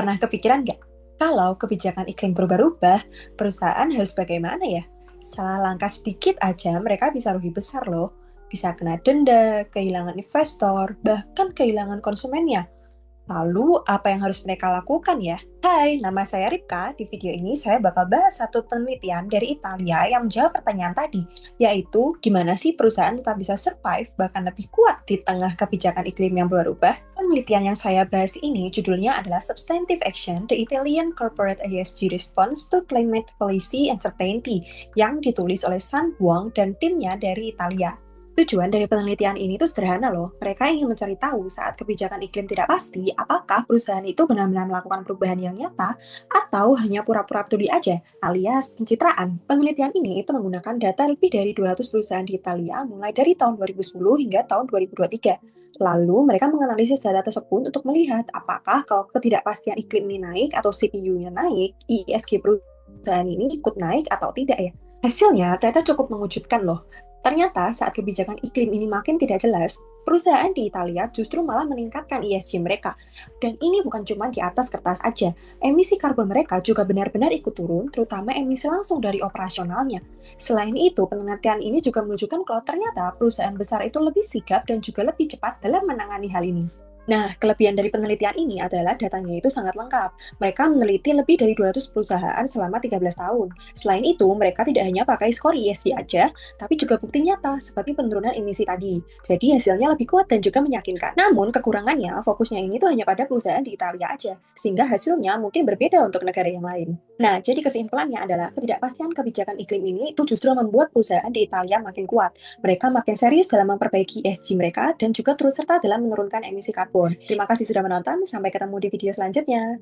Pernah kepikiran nggak? Kalau kebijakan iklim berubah-ubah, perusahaan harus bagaimana ya? Salah langkah sedikit aja mereka bisa rugi besar loh. Bisa kena denda, kehilangan investor, bahkan kehilangan konsumennya. Lalu, apa yang harus mereka lakukan ya? Hai, nama saya Ripka. Di video ini saya bakal bahas satu penelitian dari Italia yang menjawab pertanyaan tadi, yaitu gimana sih perusahaan tetap bisa survive bahkan lebih kuat di tengah kebijakan iklim yang berubah. Penelitian yang saya bahas ini judulnya adalah Substantive Action, The Italian Corporate ESG Response to Climate Policy Uncertainty, yang ditulis oleh San Buong dan timnya dari Italia. Tujuan dari penelitian ini tuh sederhana loh. Mereka ingin mencari tahu saat kebijakan iklim tidak pasti, apakah perusahaan itu benar-benar melakukan perubahan yang nyata atau hanya pura-pura peduli aja, alias pencitraan. Penelitian ini itu menggunakan data lebih dari 200 perusahaan di Italia mulai dari tahun 2010 hingga tahun 2023. Lalu mereka menganalisis data tersebut untuk melihat apakah kalau ketidakpastian iklim ini naik atau CPU-nya naik, ISG perusahaan ini ikut naik atau tidak ya. Hasilnya ternyata cukup mengejutkan loh. Ternyata saat kebijakan iklim ini makin tidak jelas, perusahaan di Italia justru malah meningkatkan ESG mereka. Dan ini bukan cuma di atas kertas aja, emisi karbon mereka juga benar-benar ikut turun, terutama emisi langsung dari operasionalnya. Selain itu, penelitian ini juga menunjukkan kalau ternyata perusahaan besar itu lebih sigap dan juga lebih cepat dalam menangani hal ini. Nah, kelebihan dari penelitian ini adalah datanya itu sangat lengkap. Mereka meneliti lebih dari 200 perusahaan selama 13 tahun. Selain itu, mereka tidak hanya pakai skor ESG aja, tapi juga bukti nyata seperti penurunan emisi tadi. Jadi hasilnya lebih kuat dan juga meyakinkan. Namun, kekurangannya fokusnya ini tuh hanya pada perusahaan di Italia aja, sehingga hasilnya mungkin berbeda untuk negara yang lain. Nah, jadi kesimpulannya adalah ketidakpastian kebijakan iklim ini itu justru membuat perusahaan di Italia makin kuat. Mereka makin serius dalam memperbaiki ESG mereka dan juga turut serta dalam menurunkan emisi karbon. Terima kasih sudah menonton, sampai ketemu di video selanjutnya.